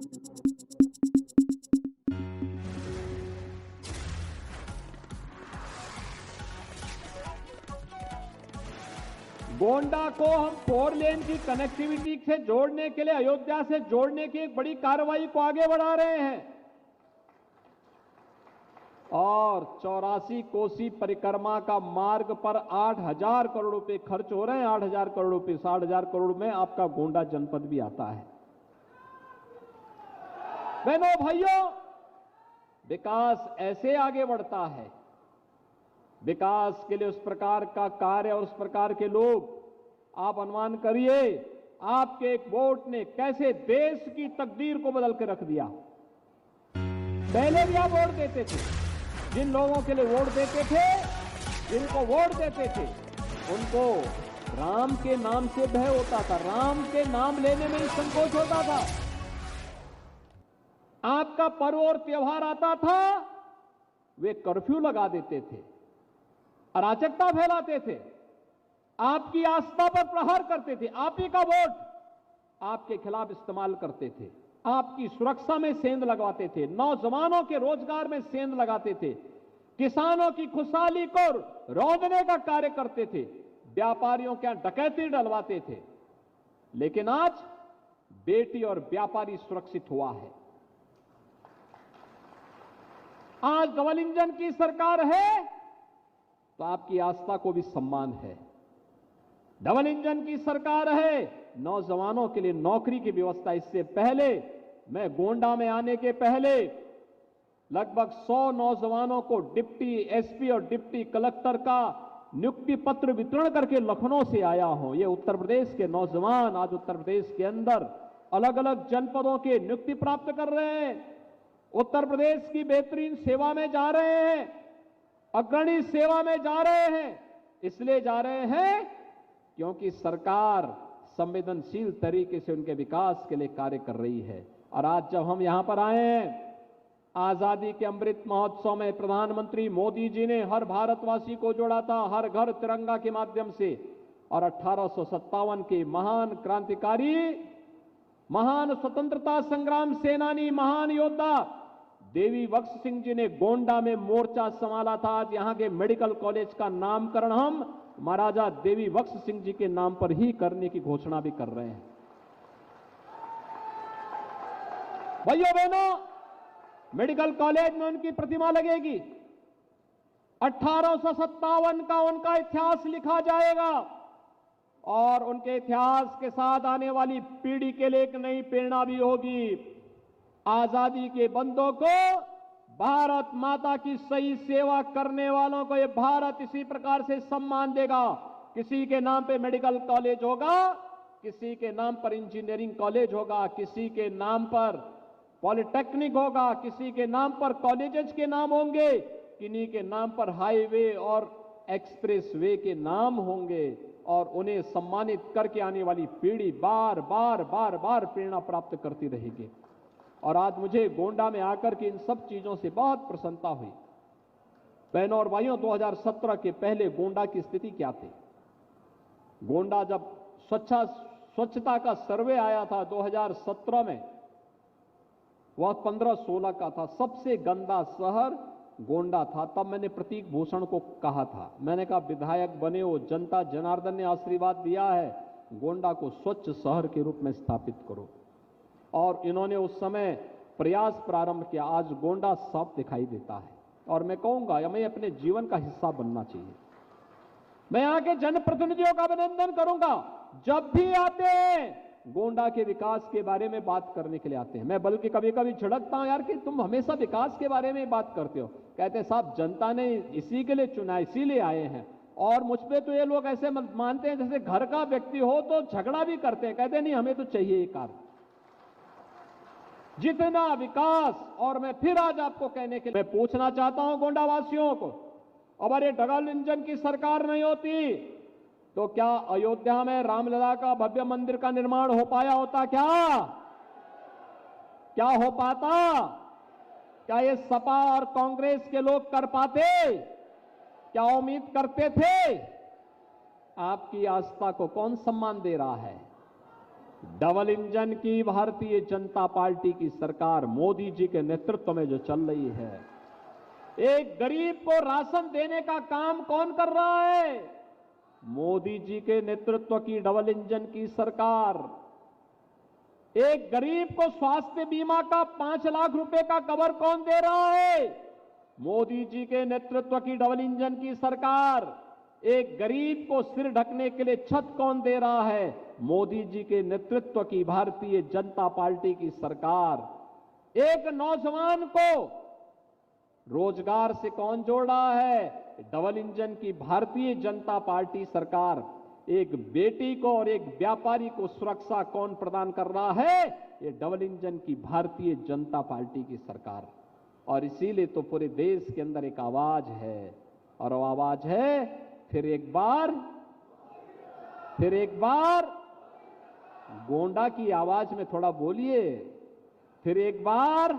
गोंडा को हम 4 लेन की कनेक्टिविटी से जोड़ने के लिए, अयोध्या से जोड़ने की एक बड़ी कार्रवाई को आगे बढ़ा रहे हैं और 84 कोसी परिक्रमा का मार्ग पर 8,000 करोड़ रुपए खर्च हो रहे हैं। 8,000 करोड़ रुपए, 60,000 करोड़ में आपका गोंडा जनपद भी आता है। बहनों भाइयों, विकास ऐसे आगे बढ़ता है। विकास के लिए उस प्रकार का कार्य और उस प्रकार के लोग, आप अनुमान करिए आपके एक वोट ने कैसे देश की तकदीर को बदल के रख दिया। पहले भी आप वोट देते थे, जिन लोगों के लिए वोट देते थे, जिनको वोट देते थे, उनको राम के नाम से भय होता था, राम के नाम लेने में ही संकोच होता था। आपका पर्व और त्योहार आता था, वे कर्फ्यू लगा देते थे, अराजकता फैलाते थे, आपकी आस्था पर प्रहार करते थे, आप ही का वोट आपके खिलाफ इस्तेमाल करते थे, आपकी सुरक्षा में सेंध लगवाते थे, नौजवानों के रोजगार में सेंध लगाते थे, किसानों की खुशहाली को रौंदने का कार्य करते थे, व्यापारियों के यहां डकैती डलवाते थे। लेकिन आज बेटी और व्यापारी सुरक्षित हुआ है। आज डबल इंजन की सरकार है तो आपकी आस्था को भी सम्मान है। डबल इंजन की सरकार है, नौजवानों के लिए नौकरी की व्यवस्था। इससे पहले, मैं गोंडा में आने के पहले लगभग 100 नौजवानों को डिप्टी एसपी और डिप्टी कलेक्टर का नियुक्ति पत्र वितरण करके लखनऊ से आया हूं। ये उत्तर प्रदेश के नौजवान आज उत्तर प्रदेश के अंदर अलग अलग जनपदों के नियुक्ति प्राप्त कर रहे हैं, उत्तर प्रदेश की बेहतरीन सेवा में जा रहे हैं, अग्रणी सेवा में जा रहे हैं। इसलिए जा रहे हैं क्योंकि सरकार संवेदनशील तरीके से उनके विकास के लिए कार्य कर रही है। और आज जब हम यहां पर आए हैं, आजादी के अमृत महोत्सव में प्रधानमंत्री मोदी जी ने हर भारतवासी को जोड़ा था, हर घर तिरंगा के माध्यम से। और 1857 के महान क्रांतिकारी, महान स्वतंत्रता संग्राम सेनानी, महान योद्धा देवी बख्श सिंह जी ने गोंडा में मोर्चा संभाला था। आज यहां के मेडिकल कॉलेज का नामकरण हम महाराजा देवी बख्श सिंह जी के नाम पर ही करने की घोषणा भी कर रहे हैं। भाइयों बहनों, मेडिकल कॉलेज में उनकी प्रतिमा लगेगी। 1857 का उनका इतिहास लिखा जाएगा और उनके इतिहास के साथ आने वाली पीढ़ी के लिए एक नई प्रेरणा भी होगी। आजादी के बंदों को, भारत माता की सही सेवा करने वालों को ये भारत इसी प्रकार से सम्मान देगा। किसी के नाम पे मेडिकल कॉलेज होगा, किसी के नाम पर इंजीनियरिंग कॉलेज होगा, किसी के नाम पर पॉलिटेक्निक होगा, किसी के नाम पर कॉलेजेस के नाम होंगे, किन्हीं के नाम पर हाईवे और एक्सप्रेस वे के नाम होंगे। और उन्हें सम्मानित करके आने वाली पीढ़ी बार बार बार बार प्रेरणा प्राप्त करती रहेगी। और आज मुझे गोंडा में आकर के इन सब चीजों से बहुत प्रसन्नता हुई। बहनों और भाइयों, 2017 के पहले गोंडा की स्थिति क्या थी? गोंडा जब स्वच्छता का सर्वे आया था 2017 में, वह 15-16 का था, सबसे गंदा शहर गोंडा था। तब मैंने प्रतीक भूषण को कहा था, मैंने कहा विधायक बने हो, जनता जनार्दन ने आशीर्वाद दिया है, गोंडा को स्वच्छ शहर के रूप में स्थापित करो। और इन्होंने उस समय प्रयास प्रारंभ किया। आज गोंडा साफ दिखाई देता है और मैं कहूंगा हमें अपने जीवन का हिस्सा बनना चाहिए। मैं यहां के जनप्रतिनिधियों का अभिनंदन करूंगा, जब भी आते हैं गोंडा के विकास के बारे में बात करने के लिए आते हैं। मैं बल्कि कभी कभी झिड़कता हूं, यार कि तुम हमेशा विकास के बारे में बात करते हो। कहते हैं साहब जनता ने इसी के लिए चुना, इसीलिए आए हैं। और मुझ पे तो ये लोग ऐसे मानते हैं जैसे घर का व्यक्ति हो तो झगड़ा भी करते हैं, कहते हैं नहीं हमें तो चाहिए ये कार्य, जितना विकास। और मैं फिर आज आपको कहने के लिए मैं पूछना चाहता हूं गोंडा वासियों को, अगर ये डबल इंजन की सरकार नहीं होती तो क्या अयोध्या में रामलला का भव्य मंदिर का निर्माण हो पाया होता? क्या हो पाता? क्या ये सपा और कांग्रेस के लोग कर पाते? क्या उम्मीद करते थे? आपकी आस्था को कौन सम्मान दे रहा है? डबल इंजन की भारतीय जनता पार्टी की सरकार मोदी जी के नेतृत्व में जो चल रही है, एक गरीब को राशन देने का काम कौन कर रहा है? मोदी जी के नेतृत्व की डबल इंजन की सरकार। एक गरीब को स्वास्थ्य बीमा का 5 लाख रुपए का कवर कौन दे रहा है? मोदी जी के नेतृत्व की डबल इंजन की सरकार। एक गरीब को सिर ढकने के लिए छत कौन दे रहा है? मोदी जी के नेतृत्व की भारतीय जनता पार्टी की सरकार। एक नौजवान को रोजगार से कौन जोड़ रहा है? डबल इंजन की भारतीय जनता पार्टी सरकार। एक बेटी को और एक व्यापारी को सुरक्षा कौन प्रदान कर रहा है? ये डबल इंजन की भारतीय जनता पार्टी की सरकार। और इसीलिए तो पूरे देश के अंदर एक आवाज है, और वो आवाज है फिर एक बार गोंडा की आवाज में थोड़ा बोलिए, फिर एक बार